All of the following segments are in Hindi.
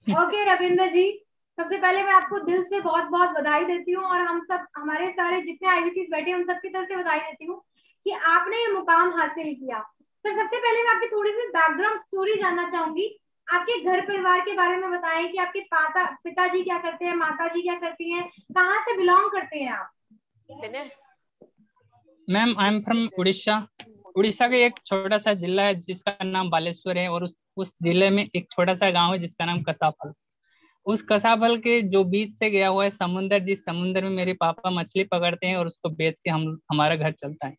ओके रविंद्र जी, सबसे पहले मैं आपको दिल से बहुत बहुत बधाई देती हूँ, और हम सब, हमारे सारे जितने आईवीसी बैठे हैं, उन सबकी तरफ से बधाई देती हूँ कि आपने ये मुकाम हासिल किया। तो सबसे पहले मैं आपकी थोड़ी सी बैकग्राउंड स्टोरी जानना चाहूंगी। आपके घर परिवार के बारे में बताएं कि आपके पिताजी क्या करते हैं, माता जी क्या करती हैं, कहाँ से बिलोंग करते हैं आप। Ma'am, I am from Orissa. Orissa का एक छोटा सा जिला है जिसका नाम बालेश्वर है, और उस जिले में एक छोटा सा गांव है जिसका नाम कसाफल। उस कसाफल के जो बीच से गया हुआ है समुंदर, जिस समुंदर में मेरे पापा मछली पकड़ते हैं और उसको बेच के हम हमारा घर चलता है।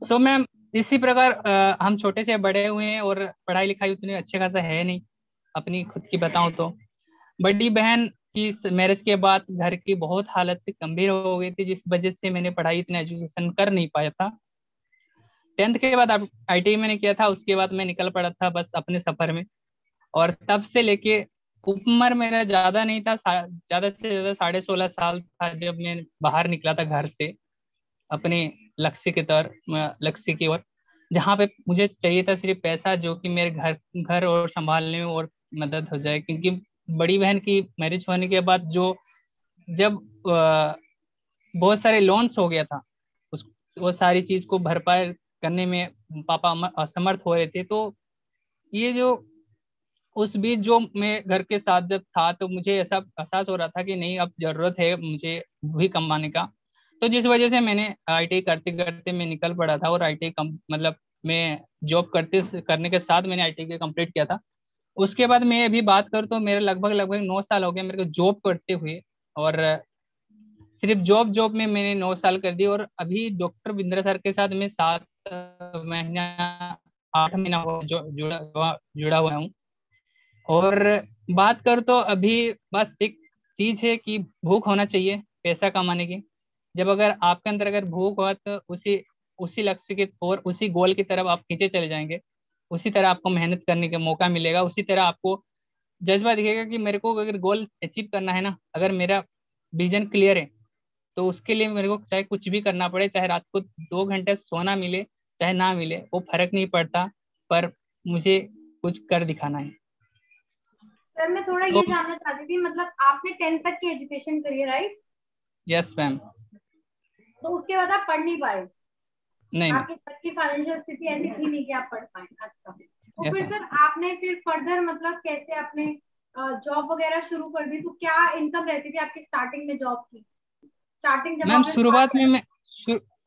सो मैम, इसी प्रकार हम छोटे से बड़े हुए हैं, और पढ़ाई लिखाई उतनी अच्छे खासा है नहीं। अपनी खुद की बताऊं तो बड़ी बहन की मैरिज के बाद घर की बहुत हालत गंभीर हो गई थी, जिस वजह से मैंने पढ़ाई इतना एजुकेशन कर नहीं पाया था। 10th के बाद अब आईटीआई मैंने किया था, उसके बाद मैं निकल पड़ा था बस अपने सफर में। और तब से लेके उम्र मेरा ज्यादा नहीं था, ज्यादा से ज्यादा 16.5 साल था जब मैं बाहर निकला था घर से, अपने लक्ष्य की ओर, जहाँ पे मुझे चाहिए था सिर्फ पैसा, जो कि मेरे घर घर और संभालने में और मदद हो जाए। क्योंकि बड़ी बहन की मैरिज होने के बाद जो जब बहुत सारे लोन्स हो गया था, उस वो सारी चीज को भरपाई करने में पापा असमर्थ हो रहे थे। तो ये जो उस बीच जो मैं घर के साथ जब था, तो मुझे ऐसा एहसास हो रहा था कि नहीं, अब जरूरत है मुझे भी कमाने का। तो जिस वजह से मैंने आईटीआई करते करते मैं निकल पड़ा था, और आईटीआई कम मतलब मैं जॉब करते करने के साथ मैंने आईटीआई कंप्लीट किया था। उसके बाद मैं अभी बात करूँ तो मेरे लगभग लगभग 9 साल हो गए मेरे को जॉब करते हुए। और सिर्फ जॉब जॉब में मैंने 9 साल कर दी, और अभी डॉक्टर बिंद्रा सर के साथ मैं 7 महीना 8 महीना जुड़ा हुआ हूँ। और बात कर तो अभी बस एक चीज है कि भूख होना चाहिए पैसा कमाने की। जब अगर आपके अंदर अगर भूख हो तो उसी उसी लक्ष्य के और उसी गोल की तरफ आप खींचे चले जाएंगे। उसी तरह आपको मेहनत करने का मौका मिलेगा, उसी तरह आपको जज्बा दिखेगा कि मेरे को अगर गोल अचीव करना है ना, अगर मेरा विजन क्लियर है, तो उसके लिए मेरे को चाहे कुछ भी करना पड़े, चाहे रात को 2 घंटे सोना मिले चाहे ना मिले, वो फर्क नहीं पड़ता, पर मुझे कुछ कर दिखाना है। सर मैं थोड़ा तो ये जानना चाहती थी, मतलब आपने 10th तक की एजुकेशन करी है, राइट? Yes ma'am. तो उसके बाद आप पढ़ नहीं पाए? नहीं मैम। आपकी घर की फाइनेंशियल स्थिति ऐसी थी नहीं कि आप पढ़ पाए? अच्छा, तो यस फिर मैम। सर आपने फिर फर्दर मतलब कैसे आपने जॉब वगैरह शुरू कर दी? तो क्या इनकम रहती थी आपकी स्टार्टिंग में जॉब की? स्टार्टिंग जब मैम आपने स्टार्ट किया?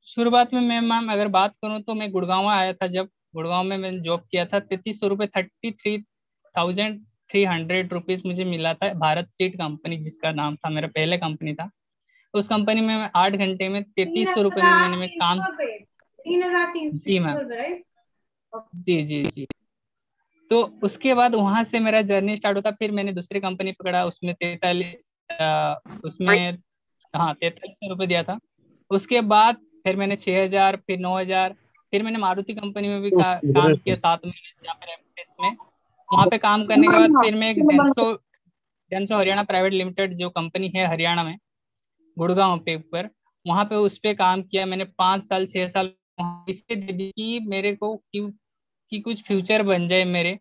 शुरुआत में मैं मैम अगर बात करूं तो मैं गुड़गांव आया था। जब गुड़गांव में मैंने जॉब किया था, 3300 रुपये, 33,300 रुपीज मुझे मिला था। भारत सीट कंपनी जिसका नाम था, मेरा पहले कंपनी था। उस कंपनी में मैं 8 घंटे में तीन 3300 रुपये में हजार मैंने मैं तीन काम। सौ रुपये 3,300 जी तीन मैम। सौ रुपये राइट? जी जी जी। तो उसके बाद वहां से मेरा जर्नी स्टार्ट होता, फिर मैंने दूसरी कंपनी पकड़ा, उसमें 43, उसमें हाँ 4300 रुपये दिया था। उसके बाद फिर मैंने 6,000, फिर 9,000, फिर मैंने मारुति कंपनी में भी काम किया 7 महीने, या फिर एमएस में। वहाँ पे काम करने के बाद फिर मैं एक Denso Denso Haryana private limited जो कंपनी है हरियाणा में, गुड़गांव पे ऊपर, वहाँ पे उस पे काम किया मैंने 5 साल 6 साल। वहाँ इससे दे दी कि मेरे को क्यों कि कुछ फ्यूचर बन जाए मेरे,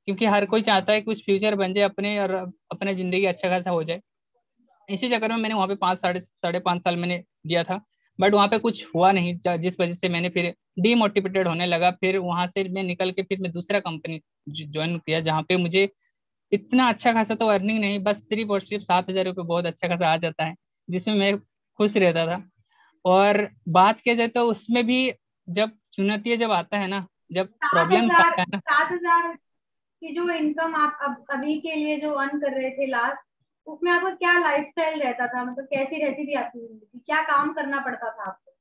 क्योंकि हर कोई चाहता है कुछ फ्यूचर बन जाए अपने, और अपने जिंदगी अच्छा खासा हो जाए। इसी चक्कर में मैंने वहाँ पे 5 साढ़े 5 साल मैंने दिया था। बट वहाँ पे कुछ हुआ नहीं, जिस वजह से मैंने फिर डीमोटिवेटेड होने लगा। फिर वहाँ से मैं निकल के फिर मैं दूसरा कंपनी ज्वाइन किया, जहाँ पे मुझे इतना अच्छा खासा तो अर्निंग नहीं, बस सिर्फ और सिर्फ 7,000 रुपये बहुत अच्छा खासा आ जाता है, जिसमें मैं खुश रहता था। और बात किया जाए तो उसमें भी जब चुनौती जब आता है ना, जब सात प्रॉब्लम्स हजार आता है ना। 7,000 की जो इनकम आप अब अभी के लिए जो अर्न कर रहे थे लास्ट, उसमें आपका क्या लाइफस्टाइल रहता था? मतलब कैसी रहती थी आपकी जिंदगी, क्या काम करना पड़ता था आपको?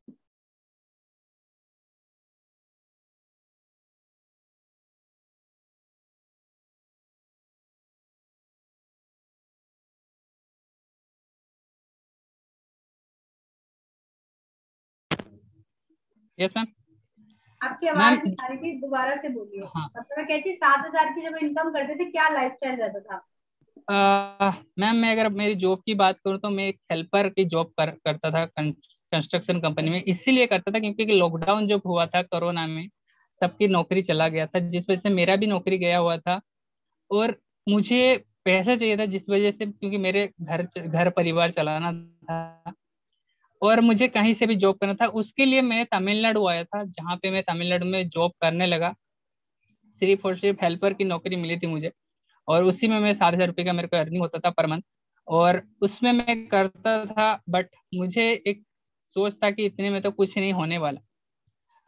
Yes ma'am. आपकी मैम आवाज नहीं आ रही थी, दोबारा से बोलिए। हाँ। मतलब मैं कहती 7,000 की जब इनकम करते थे, क्या लाइफस्टाइल रहता था? मैम मैं अगर मेरी जॉब की बात करूँ तो मैं एक हेल्पर की जॉब करता था कंस्ट्रक्शन कंपनी में। इसीलिए करता था क्योंकि लॉकडाउन जब हुआ था कोरोना में, सबकी नौकरी चला गया था, जिस वजह से मेरा भी नौकरी गया हुआ था। और मुझे पैसा चाहिए था, जिस वजह से, क्योंकि मेरे घर परिवार चलाना था और मुझे कहीं से भी जॉब करना था। उसके लिए मैं तमिलनाडु आया था, जहाँ पे मैं तमिलनाडु में जॉब करने लगा। सिर्फ और सिर्फ हेल्पर की नौकरी मिली थी मुझे, और उसी में मैं 7,000 रुपये का मेरे को अर्निंग होता था पर मंथ, और उसमें मैं करता था। बट मुझे एक सोच था कि इतने में तो कुछ नहीं होने वाला।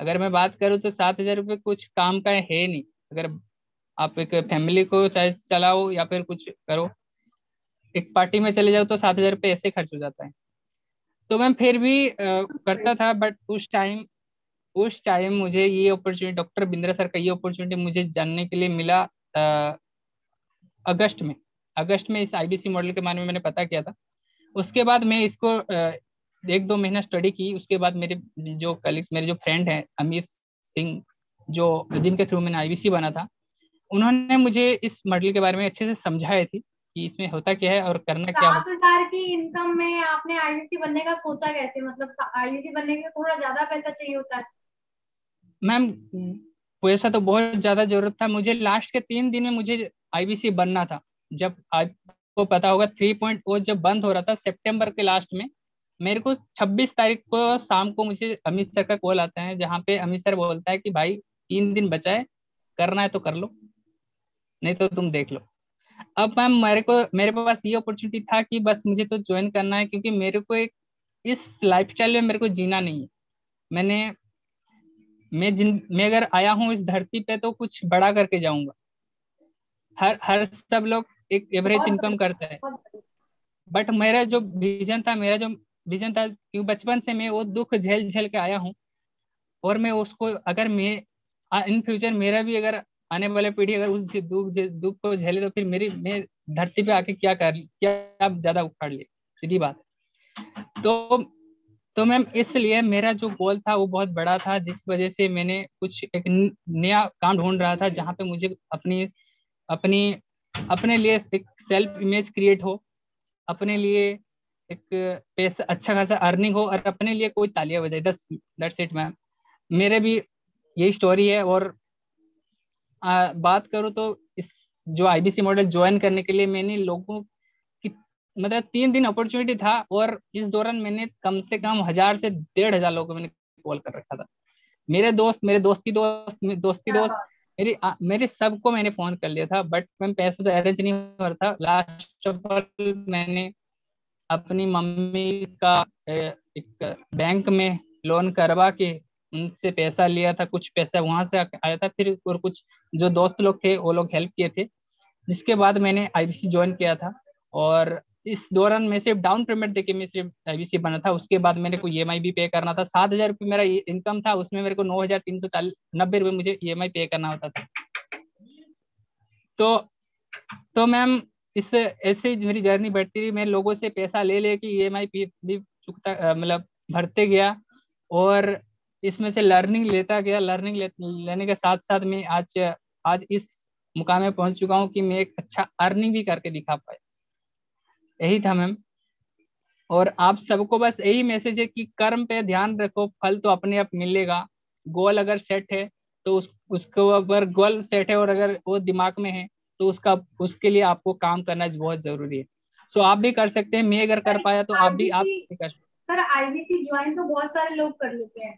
अगर मैं बात करूँ तो 7,000 रुपये कुछ काम का है नहीं। अगर आप एक फैमिली को चाहे चलाओ या फिर कुछ करो, एक पार्टी में चले जाओ तो 7,000 रुपये ऐसे खर्च हो जाता है। तो मैं फिर भी करता था। बट उस टाइम मुझे ये अपॉर्चुनिटी, डॉक्टर बिंद्रा सर का ये अपॉर्चुनिटी मुझे जानने के लिए मिला। अ, अगस्त में अगस्त में इस आईबीसी मॉडल के बारे में मैंने पता किया था। उसके बाद मैं इसको 1-2 महीना स्टडी की। उसके बाद मेरे जो कलीग्स, मेरे जो फ्रेंड हैं अमित सिंह, जो जिनके थ्रू मैंने आईबीसी बना था, उन्होंने मुझे इस मॉडल के बारे में अच्छे से समझाए थी कि इसमें होता क्या है और करना क्या सात होता हजार की इनकम में आपने आईबीसी बनने का सोचा कैसे? मतलब आईबीसी बनने के लिए थोड़ा ज्यादा पैसा चाहिए होता है। है। मैम, पैसा तो बहुत ज्यादा जरूरत था मुझे। लास्ट के 3 दिन में मुझे आईबीसी बनना था। जब आपको पता होगा 3.0 जब बंद हो रहा था सितंबर के लास्ट में, मेरे को 26 तारीख को शाम को मुझे अमित सर का कॉल आता है, जहाँ पे अमित सर बोलता है कि भाई 3 दिन बचा है, करना है तो कर लो, नहीं तो तुम देख लो। अब मैम मेरे पास ये अपॉर्चुनिटी था कि बस मुझे तो ज्वाइन करना है, क्योंकि मेरे को एक इस लाइफस्टाइल में मेरे को जीना नहीं है। मैंने मैं अगर आया हूँ इस धरती पे तो कुछ बड़ा करके जाऊंगा। हर हर सब लोग एक एवरेज बहुत इनकम बढ़िया, करते हैं, बहुत बढ़िया। बट मेरा जो विजन था, क्योंकि बचपन से मैं वो दुख झेल झेल के आया हूँ। और मैं उसको, अगर मैं इन फ्यूचर मेरा भी अगर आने वाले पीढ़ी अगर उस दुख को झेले, तो फिर मैं धरती पे आके क्या ज्यादा उखाड़ ले, सीधी बात है। तो मैम, इसलिए मेरा जो गोल था वो बहुत बड़ा था, जिस वजह से मैंने कुछ एक नया काम ढूंढ रहा था, जहाँ पे मुझे अपनी अपनी अपने लिए एक सेल्फ इमेज क्रिएट हो, अपने लिए एक पैसा, अच्छा खासा अर्निंग हो, और अपने लिए कोई तालियां बजाए। That's it ma'am. मेरे भी यही स्टोरी है। और बात करूँ तो इस जो आईबीसी मॉडल ज्वाइन करने के लिए मैंने लोगों की, मतलब 3 दिन अपॉर्चुनिटी था, और इस दौरान मैंने कम से कम 1,000 से 1,500 लोगों को मैंने कॉल कर रखा था। मेरे दोस्ती क्या दोस्त, बात। मेरे सबको मैंने फोन कर लिया था। बट मैम, पैसा तो अरेंज नहीं हो रहा था। लास्ट ऑफ ऑल मैंने अपनी मम्मी का एक बैंक में लोन करवा के उनसे पैसा लिया था। कुछ पैसा वहां से आया था, फिर और कुछ जो दोस्त लोग थे वो लोग हेल्प किए थे, जिसके बाद मैंने आईबीसी ज्वाइन किया था। और इस दौरान मैं सिर्फ डाउन पेमेंट देके मैं सिर्फ आईबीसी बना था। उसके बाद मेरे को ईएमआई भी पे करना था। 7,000 रुपये मेरा इनकम था, उसमें मेरे को 9,390 रुपये मुझे ईएमआई पे करना होता था। तो मैम, इस ऐसे ही मेरी जर्नी बढ़ती रही। मैं लोगों से पैसा ले लेके ईएमआई भी चुकता, मतलब भरते गया। और इसमें से लर्निंग लेता गया। लेने के साथ साथ मैं आज आज इस मुकाम में पहुंच चुका हूँ कि मैं एक अच्छा अर्निंग भी करके दिखा पाया। यही था मैम। और आप सबको बस यही मैसेज है कि कर्म पे ध्यान रखो, फल तो अपने आप मिलेगा। गोल अगर सेट है तो उसको, अगर गोल सेट है और अगर वो दिमाग में है, तो उसके लिए आपको काम करना बहुत जरूरी है। सो आप भी कर सकते हैं। मैं अगर कर सर पाया तो आप आईबीसी भी कर सकते सर आईबीसी ज्वाइन तो बहुत सारे लोग कर लेते हैं,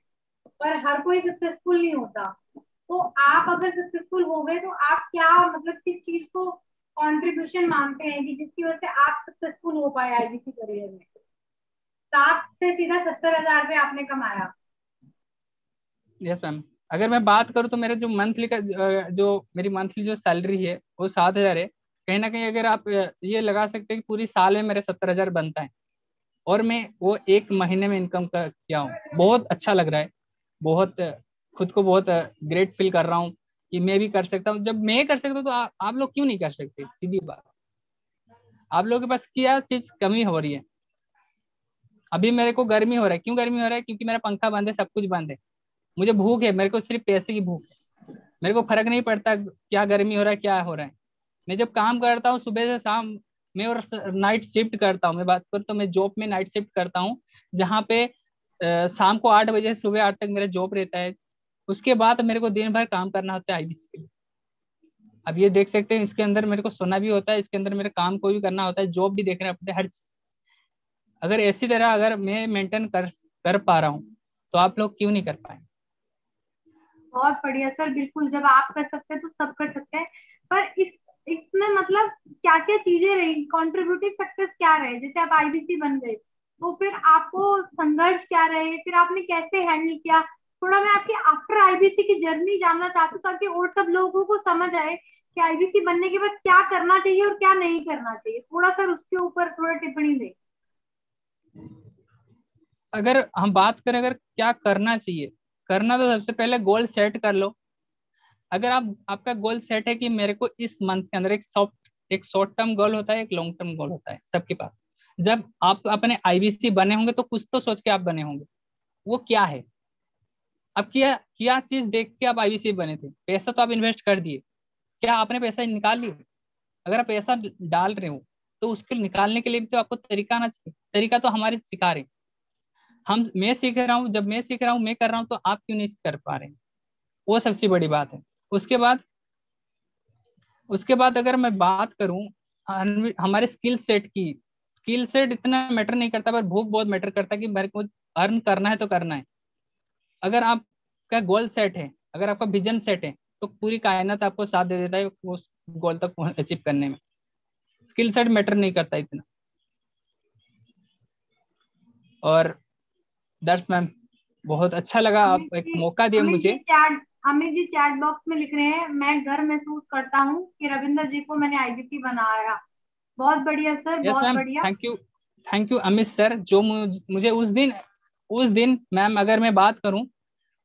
पर हर कोई सक्सेसफुल नहीं होता। तो आप अगर सक्सेसफुल हो गए तो आप क्या, मतलब किस चीज को कंट्रीब्यूशन मानते हैं कि जिसकी वजह से आप सक्सेसफुल हो पाए आईबीसी करियर में? 7 से सीधा 70 हजार रुपये आपने कमाया। हैं। Yes ma'am. अगर मैं बात करूँ तो मेरा जो मंथली का जो मेरी मंथली जो सैलरी है वो 7,000 है। कहीं ना कहीं अगर आप ये लगा सकते हैं कि पूरी साल में मेरे 70,000 बनता है, और मैं वो एक महीने में इनकम कर किया हूँ। बहुत अच्छा लग रहा है। बहुत खुद को बहुत ग्रेट फील कर रहा हूँ कि मैं भी कर सकता हूँ। जब मैं कर सकता हूँ तो आप लोग क्यों नहीं कर सकते? सीधी बात। आप लोगों के पास क्या चीज कमी हो रही है? अभी मेरे को गर्मी हो रहा है। क्यों गर्मी हो रहा है? क्योंकि मेरा पंखा बंद है, सब कुछ बंद है। मुझे भूख है, मेरे को सिर्फ पैसे की भूख है। मेरे को फर्क नहीं पड़ता क्या गर्मी हो रहा है, क्या हो रहा है। मैं जब काम करता हूँ सुबह से शाम में, और नाइट शिफ्ट करता हूँ, मैं बात करूँ तो मैं जॉब में नाइट शिफ्ट करता हूँ, जहाँ पे शाम को 8 बजे से सुबह 8 तक मेरा जॉब रहता है। उसके बाद मेरे को दिन भर काम करना होता है आईबीसी के लिए। अब ये देख सकते हैं, इसके अंदर मेरे को सोना भी होता है, इसके अंदर मेरे काम को भी करना होता है, जॉब भी देखना पड़ता है, हर चीज। अगर इसी तरह अगर मैं मेंटेन कर पा रहा हूँ, तो आप लोग क्यों नहीं कर पाए? बहुत बढ़िया सर, बिल्कुल जब आप कर सकते हैं तो सब कर सकते हैं। पर इसमें मतलब क्या क्या चीजें रही, कॉन्ट्रीब्यूटिव फैक्टर्स क्या रहे? जैसे आप आईबीसी बन गए, तो फिर आपको संघर्ष क्या रहे, फिर आपने कैसे हैंडल किया? थोड़ा मैं आपकी आफ्टर आईबीसी की जर्नी जानना चाहती हूँ, ताकि और सब लोगों को समझ आए कि आईबीसी बनने के बाद क्या करना चाहिए और क्या नहीं करना चाहिए। थोड़ा सर उसके ऊपर थोड़ा टिप्पणी दे। अगर हम बात करें अगर क्या करना चाहिए, करना तो सबसे पहले गोल सेट कर लो। अगर आपका गोल सेट है कि मेरे को इस मंथ के अंदर एक शॉर्ट टर्म गोल होता है, एक लॉन्ग टर्म गोल होता है सबके पास। जब आप अपने आईबीसी बने होंगे तो कुछ तो सोच के आप बने होंगे, वो क्या है? अब क्या क्या चीज देख के आप आईबीसी बने थे? पैसा तो आप इन्वेस्ट कर दिए, क्या आपने पैसा निकाल लिया? अगर आप पैसा डाल रहे हो, तो उसके निकालने के लिए भी तो आपको तरीका आना चाहिए। तरीका तो हमारे सिखा रहे हैं। मैं सीख रहा हूँ, जब मैं सीख रहा हूँ, मैं कर रहा हूँ, तो आप क्यों नहीं कर पा रहे हैं? वो सबसे बड़ी बात है। उसके बाद उसके बाद अगर मैं बात करूं हमारे स्किल सेट की, स्किल सेट इतना मैटर नहीं करता, पर भूख बहुत मैटर करता है कि मेरे को अर्न करना है तो करना है। अगर आपका गोल सेट है, अगर आपका विजन सेट है, तो पूरी कायनात आपको साथ दे देता है उस गोल तक अचीव करने में। स्किल सेट मैटर नहीं करता इतना। और दर्श मैम, बहुत अच्छा लगा, अमित आप एक जी, मौका दिया अमित जी मुझे। Chat Amit ji chat box में लिख रहे हैं, मैं गर्व महसूस करता हूँ कि रविंदर जी को मैंने आईबीसी बनाया। बहुत बढ़िया सर, यस बहुत मैम, बढ़िया। थैंक यू अमित सर, जो मुझे उस दिन मैम, अगर मैं बात करूं,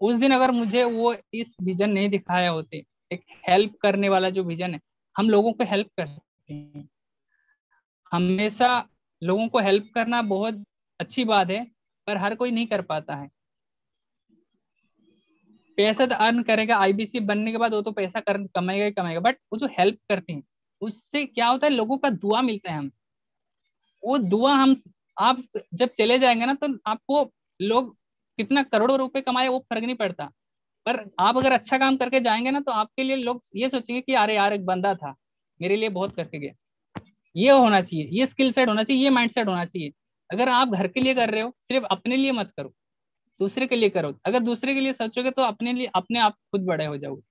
उस दिन अगर मुझे वो इस विजन नहीं दिखाया होते, एक हेल्प करने वाला जो विजन है, हम लोगों को हेल्प करते हैं हमेशा। लोगों को हेल्प करना बहुत अच्छी बात है, पर हर कोई नहीं कर पाता है। पैसा तो अर्न करेगा आईबीसी बनने के बाद, वो तो पैसा कमाएगा ही कमाएगा, बट वो जो हेल्प करते हैं, उससे क्या होता है, लोगों का दुआ मिलता है हमें। वो दुआ हम आप जब चले जाएंगे ना, तो आपको लोग कितना करोड़ों रुपए कमाए वो फर्क नहीं पड़ता। पर आप अगर अच्छा काम करके जाएंगे ना, तो आपके लिए लोग ये सोचेंगे कि अरे यार, एक बंदा था, मेरे लिए बहुत करके गया। ये होना चाहिए, ये स्किल सेट होना चाहिए, ये माइंड सेट होना चाहिए। अगर आप घर के लिए कर रहे हो, सिर्फ अपने लिए मत करो, दूसरे के लिए करो। अगर दूसरे के लिए सोचोगे, तो अपने लिए अपने आप खुद बड़े हो जाओगे।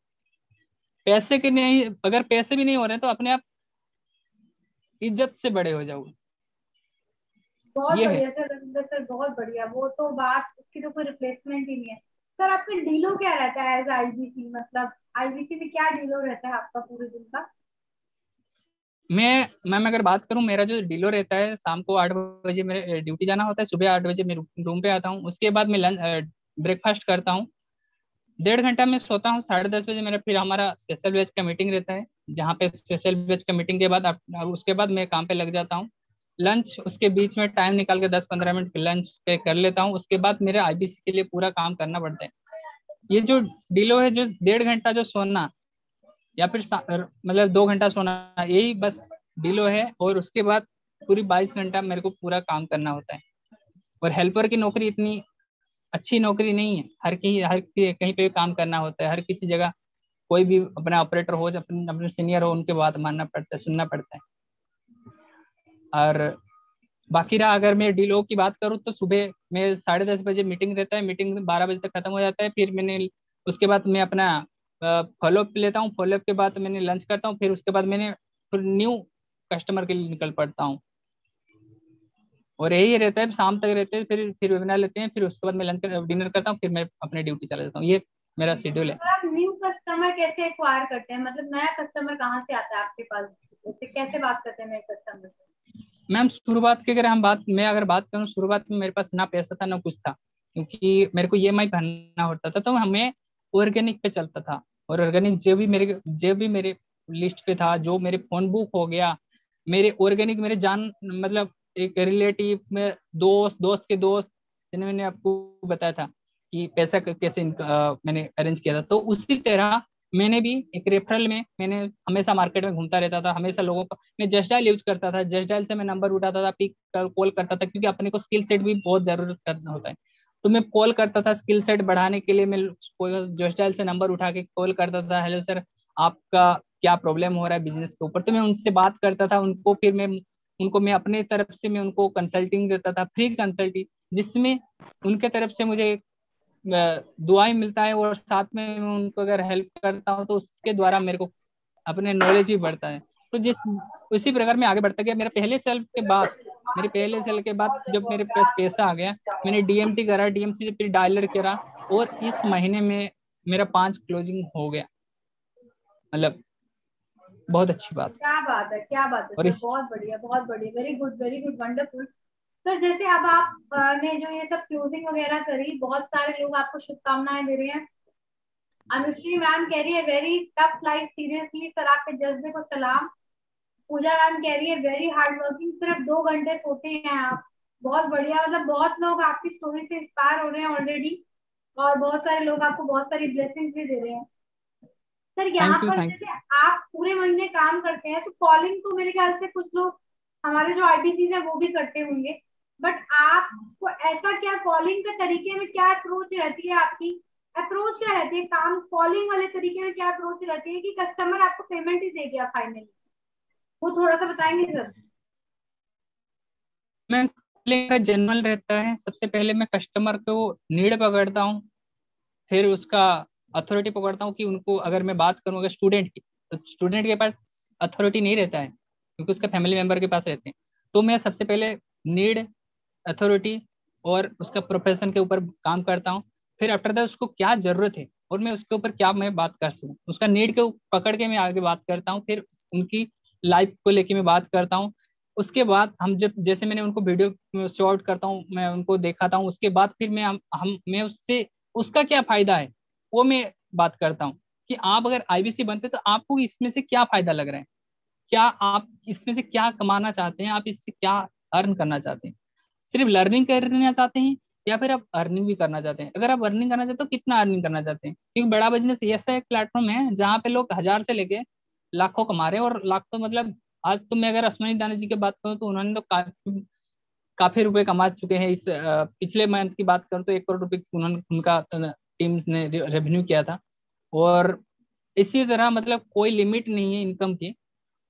पैसे के नहीं, अगर पैसे भी नहीं हो रहे हैं, तो अपने आप इज्जत से बड़े हो जाओगे। बहुत ये है। बढ़िया सर, रविंदर सर बहुत बढ़िया। वो तो बात, उसकी तो कोई रिप्लेसमेंट ही नहीं है। सर आपका डीलो क्या रहता है एज आईबीसी? मतलब आईबीसी में क्या डीलो रहता है आपका पूरे दिन का? मैं अगर बात करूं, मेरा जो डिलो रहता है, शाम को 8 बजे मेरे ड्यूटी जाना होता है, सुबह 8 बजे मैं रूम पे आता हूँ। उसके बाद मैं लंच ब्रेकफास्ट करता हूँ, 1.5 घंटा मैं सोता हूँ। 10:30 बजे मेरा फिर हमारा स्पेशल बैच का मीटिंग रहता है, जहाँ पे स्पेशल बैच का मीटिंग के बाद उसके बाद मैं काम पे लग जाता हूँ। लंच, उसके बीच में टाइम निकाल के 10-15 मिनट लंच पे कर लेता हूँ। उसके बाद मेरे आईबीसी के लिए पूरा काम करना पड़ता है। ये जो डिलो है, जो 1.5 घंटा जो सोना, या फिर मतलब 2 घंटा सोना, यही बस डिलो है। और उसके बाद पूरी 22 घंटा मेरे को पूरा काम करना होता है। और हेल्पर की नौकरी इतनी अच्छी नौकरी नहीं है, कहीं पे भी काम करना होता है, हर किसी जगह। कोई भी अपना ऑपरेटर हो, जब अपने अपने सीनियर हो, उनके बात मानना पड़ता है, सुनना पड़ता है। और बाकी रहा, अगर मैं डीलो की बात करूँ, तो सुबह में 10:30 बजे मीटिंग रहता है, मीटिंग 12 बजे तक खत्म हो जाता है। फिर मैंने उसके बाद मैं अपना फॉलोअप लेता हूँ, फॉलोअप के बाद मैंने लंच करता हूँ। फिर उसके बाद मैंने फिर न्यू कस्टमर के लिए निकल पड़ता हूँ। और यही रहता है, शाम तक रहते हैं, फिर वेबिनार लेते हैं, फिर उसके बाद मैं लंच कर डिनर करता हूँ, फिर मैं अपने ड्यूटी चला जाता हूँ। ये मेरा शेड्यूल है। सर आप न्यू कस्टमर कैसे एक्वायर करते हैं? मतलब नया कस्टमर कहाँ से आता है आपके पास? उससे कैसे बात करते हैं नए कस्टमर से? मैम, शुरुआत की अगर मैं अगर बात करूँ, शुरुआत में मेरे पास ना पैसा था ना कुछ था, क्योंकि मेरे को ईएमआई भरना होता था, तो हमें ऑर्गेनिक पे चलता था। और ऑर्गेनिक जो भी मेरे लिस्ट पे था, जो मेरे फोन बुक हो गया, मेरे ऑर्गेनिक, मेरे जान मतलब एक रिलेटिव में, दोस्त दोस्त के दोस्त, जिन्हें मैंने आपको बताया था कि पैसा कैसे मैंने अरेंज किया था, तो उसी तरह मैंने भी एक रेफरल में, मैंने हमेशा मार्केट में घूमता रहता था, हमेशा लोगों को, मैं जस्ट डायल यूज करता था, जस्ट डायल से मैं नंबर उठाता था, पिक कॉल करता था, क्योंकि अपने को स्किल सेट भी बहुत जरूरत करना होता है। तो मैं कॉल करता था स्किल सेट बढ़ाने के लिए, मैं जस्ट डायल से नंबर उठा के कॉल करता था, हेलो सर, आपका क्या प्रॉब्लम हो रहा है बिजनेस के ऊपर, तो मैं उनसे बात करता था। उनको मैं अपने तरफ से मैं उनको कंसल्टिंग देता था, फ्री कंसल्टिंग, जिसमें उनके तरफ से मुझे दुआएं मिलता है, और साथ में मैं उनको अगर हेल्प करता हूँ तो उसके द्वारा मेरे को अपने नॉलेज भी बढ़ता है। तो जिस उसी प्रकार मैं आगे बढ़ता गया। मेरे पहले सेल के बाद जब मेरे पास पैसा आ गया, मैंने डीएमटी करा, डीएमसी से फिर डायलर करा, और इस महीने में मेरा 5 क्लोजिंग हो गया। मतलब बहुत अच्छी बात है। क्या बात है, क्या बात है और सर, इस बहुत बढ़िया, बहुत बढ़िया, वेरी गुड, वंडरफुल। सर जैसे अब आप ने जो ये सब क्लोजिंग वगैरह करी, बहुत सारे लोग आपको शुभकामनाएं दे रहे हैं। अनुश्री मैम कह रही है very tough life, seriously sir आपके जज्बे को सलाम। पूजा मैम कह रही है वेरी हार्ड वर्किंग, सिर्फ 2 घंटे सोते हैं आप। बहुत बढ़िया, मतलब बहुत लोग आपकी स्टोरी से इंस्पायर हो रहे हैं ऑलरेडी, और बहुत सारे लोग आपको बहुत सारी ब्लेसिंग्स भी दे रहे हैं। सर यहाँ थैंक यू, पर थैंक जैसे आप पूरे महीने काम करते हैं, तो कॉलिंग तो मेरे ख्याल से कुछ लोग हमारे जो आईपीसी है वो भी करते होंगे, बट आपको ऐसा क्या कॉलिंग के तरीके में क्या अप्रोच रहती है आपकी? अप्रोच क्या रहती है काम कॉलिंग वाले तरीके में, क्या अप्रोच रहती है कि कस्टमर आपको पेमेंट ही दे गया फाइनली? वो थोड़ा सा बताएंगे सर। मैं का जनरल रहता है। सबसे पहले मैं कस्टमर को नीड पकड़ता हूँ, फिर उसका अथॉरिटी पकड़ता हूँ कि उनको, अगर मैं बात करूँ अगर स्टूडेंट की, तो स्टूडेंट के पास अथॉरिटी नहीं रहता है क्योंकि उसका फैमिली मेंबर के पास रहते हैं। तो मैं सबसे पहले नीड, अथॉरिटी और उसका प्रोफेशन के ऊपर काम करता हूँ। फिर आफ्टर दैट उसको क्या जरूरत है और मैं उसके ऊपर क्या मैं बात कर सकूँ, उसका नीड के पकड़ के मैं आगे बात करता हूँ। फिर उनकी लाइफ को लेके मैं बात करता हूँ। उसके बाद हम जब, जैसे मैंने उनको वीडियो शॉर्ट करता हूँ, मैं उनको दिखाता हूँ, उसके बाद फिर मैं उससे उसका क्या फायदा है वो मैं बात करता हूँ कि आप अगर आईबीसी बनते तो आपको इसमें से क्या फायदा लग रहा है, क्या आप इसमें से क्या कमाना चाहते हैं, आप इससे क्या अर्न करना चाहते हैं, सिर्फ लर्निंग करना चाहते हैं या फिर आप अर्निंग भी करना चाहते हैं। अगर आप अर्निंग करना चाहते हो, कितना अर्निंग करना चाहते हैं, क्योंकि बड़ा बिजनेस ऐसा एक प्लेटफॉर्म है जहाँ पे लोग 1,000 से लेके लाखों कमा रहे हैं। और लाख तो मतलब, आज तो मैं अगर असमानी दाना जी की बात करूँ तो उन्होंने तो काफी रुपए कमा चुके हैं। इस पिछले मंथ की बात करूँ तो 1 करोड़ रुपए उन्होंने, उनका टीम ने रेवेन्यू किया था। और इसी तरह मतलब कोई लिमिट नहीं है इनकम की,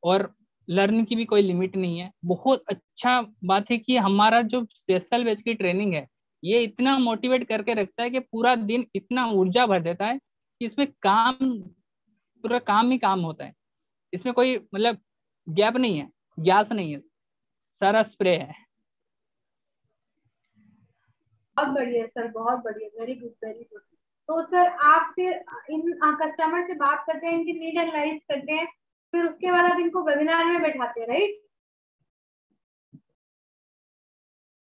और लर्निंग की भी कोई लिमिट नहीं है। बहुत अच्छा बात है कि हमारा जो स्पेशल बैच की ट्रेनिंग है, ये इतना मोटिवेट करके रखता है कि पूरा दिन इतना ऊर्जा भर देता है कि इसमें काम, पूरा काम ही काम होता है। इसमें कोई मतलब गैप नहीं है, गैस नहीं है, सारा स्प्रे है। बहुत बढ़िया सर, बहुत बढ़िया, वेरी गुड, वेरी गुड। तो सर आप फिर इन कस्टमर से बात करते हैं, इनकी नीड एनालाइज करते हैं, फिर उसके बाद आप इनको वेबिनार में बैठाते हैं, राइट?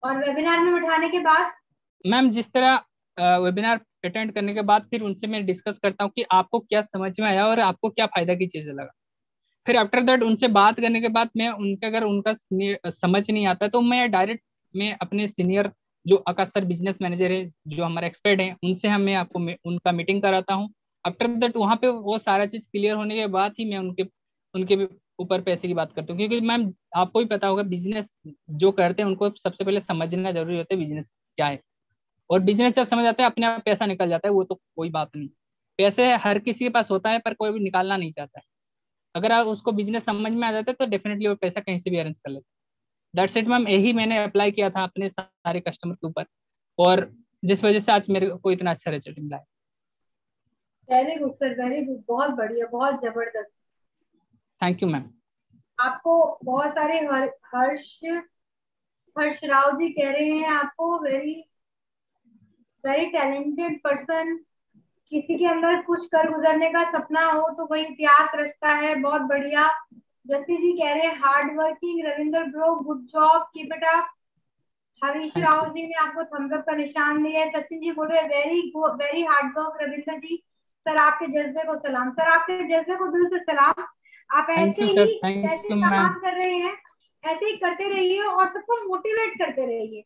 और वेबिनार में बैठाने के बाद मैम जिस तरह वेबिनार अटेंड करने के बाद फिर उनसे मैं डिस्कस करता हूँ कि आपको क्या समझ में आया और आपको क्या फायदा की चीज लगा। फिर आफ्टर दैट उनसे बात करने के बाद मैं उनके, अगर उनका समझ नहीं आता तो मैं अपने सीनियर जो आकाश सर बिजनेस मैनेजर है, जो हमारे एक्सपर्ट हैं, उनसे मैं आपको उनका मीटिंग कराता हूँ। आफ्टर दैट वहाँ पे वो सारा चीज क्लियर होने के बाद ही मैं उनके उनके ऊपर पैसे की बात करता हूँ। क्योंकि मैम आपको भी पता होगा, बिजनेस जो करते हैं उनको सबसे पहले समझना जरूरी होता है बिजनेस क्या है। और बिजनेस जब समझ आता है अपने आप पैसा निकल जाता है, वो तो कोई बात नहीं। पैसे हर किसी के पास होता है पर कोई भी निकालना नहीं चाहता है। अगर आप उसको बिजनेस समझ में आ जाता है तो डेफिनेटली वो पैसा कहीं से भी अरेंज कर लेते हैं। दैट्स इट मैम, यही मैंने अप्लाई किया था अपने सारे कस्टमर के ऊपर, और जिस वजह से आज मेरे को इतना अच्छा रिजल्ट मिला है। Very good sir, very good, बहुत बढ़िया, बहुत जबरदस्त। Thank you ma'am. आपको बहुत सारे हर्ष हर्ष राव जी कह रहे हैं आपको वेरी वेरी टैलेंटेड पर्सन, किसी के अंदर कुछ कर गुजरने का सपना हो तो वही इतिहास रचता है, बहुत बढ़िया। जस्सी जी कह रहे हैं hard working Ravinder bro, good job, keep it up. Harish thank Rao you. जी ने आपको थम्स अप का निशान दिया है। सचिन जी बोल रहे हैं very very hard work Ravinder ji. Sir आपके जज्बे को सलाम, सर आपके जज्बे को दिल से सलाम। आप थैंक ऐसे यू ही सर, थैंक जैसे यू मैम। काम कर रहे हैं ऐसे ही करते रहिए और सबको मोटिवेट करते रहिए।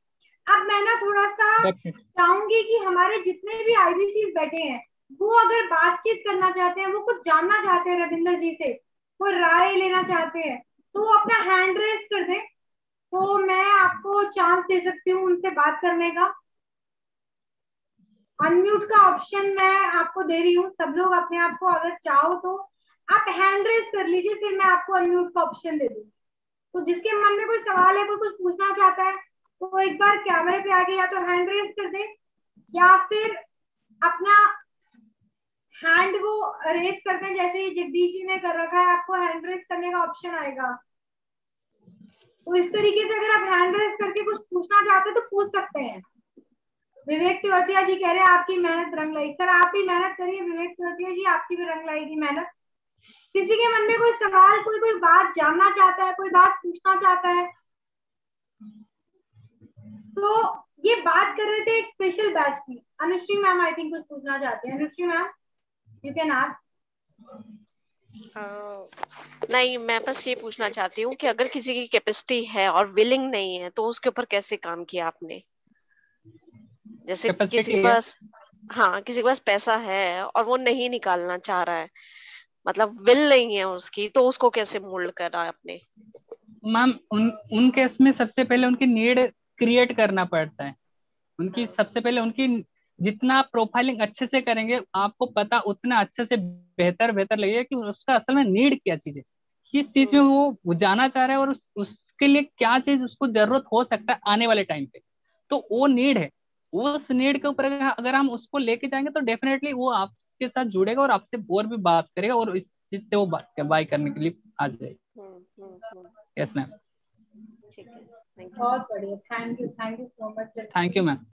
अब मैं ना थोड़ा सा दैट्स इट। चाहूंगी कि हमारे जितने भी आईबीसी बैठे हैं, वो अगर बातचीत करना चाहते हैं, वो कुछ जानना चाहते हैं रविंदर जी से, कोई राय लेना चाहते हैं, तो वो अपना हैंड रेस कर दें, तो मैं आपको चांस दे सकती हूँ उनसे बात करने का। अनम्यूट का ऑप्शन मैं आपको दे रही हूँ, सब लोग अपने आप को अगर चाहो तो आप हैंड रेस कर लीजिए, फिर मैं आपको अनम्यूट का ऑप्शन दे दूँ। तो जिसके मन में कोई सवाल है, कोई कुछ पूछना चाहता है, तो एक बार कैमरे पे आके या तो हैंड रेस कर दे, या फिर अपना हैंड को रेस करते हैं जैसे जगदीश जी ने कर रखा है, आपको हैंड रेस करने का ऑप्शन आएगा। तो इस तरीके से अगर आप हैंड रेस करके कुछ पूछना चाहते हैं तो पूछ सकते हैं। विवेक तिवातिया जी कह रहे हैं आपकी मेहनत रंग लाई। सर आप भी मेहनत करिए विवेक तिवातिया जी, आपकी भी रंग लाएगी मेहनत। किसी के मन में कोई सवाल, कोई बात जानना चाहता है, कोई बात पूछना चाहता है। तो ये बात कर रहे थे एक स्पेशल बैच की। अनुश्री मैम आई थिंक कुछ पूछना चाहते हैं। Anushree ma'am you can ask. नहीं, मैं बस ये पूछना चाहती हूँ कि अगर किसी की कैपेसिटी है और विलिंग नहीं है तो उसके ऊपर कैसे काम किया आपने? जैसे किसी के पास, हाँ, किसी के पास पैसा है और वो नहीं निकालना चाह रहा है, मतलब विल नहीं है उसकी, तो उसको कैसे मोल्ड करा आपने? मैम उन केस में सबसे पहले उनकी नीड क्रिएट करना पड़ता है। उनकी सबसे पहले उनकी जितना प्रोफाइलिंग अच्छे से करेंगे, आपको पता उतना अच्छे से बेहतर बेहतर लगेगा कि उसका असल में नीड क्या चीज है, किस चीज में वो जाना चाह रहा है, और उसके लिए क्या चीज उसको जरूरत हो सकता है आने वाले टाइम पे। तो वो नीड है, उस नीड के ऊपर अगर हम उसको लेके जाएंगे तो डेफिनेटली वो आपके साथ जुड़ेगा और आपसे और भी बात करेगा, और इस चीज से वो बाय करने के लिए आ जाएगा। Yes ma'am. ठीक है, थैंक यू। बहुत बढ़िया, thank you so much. Thank you ma'am.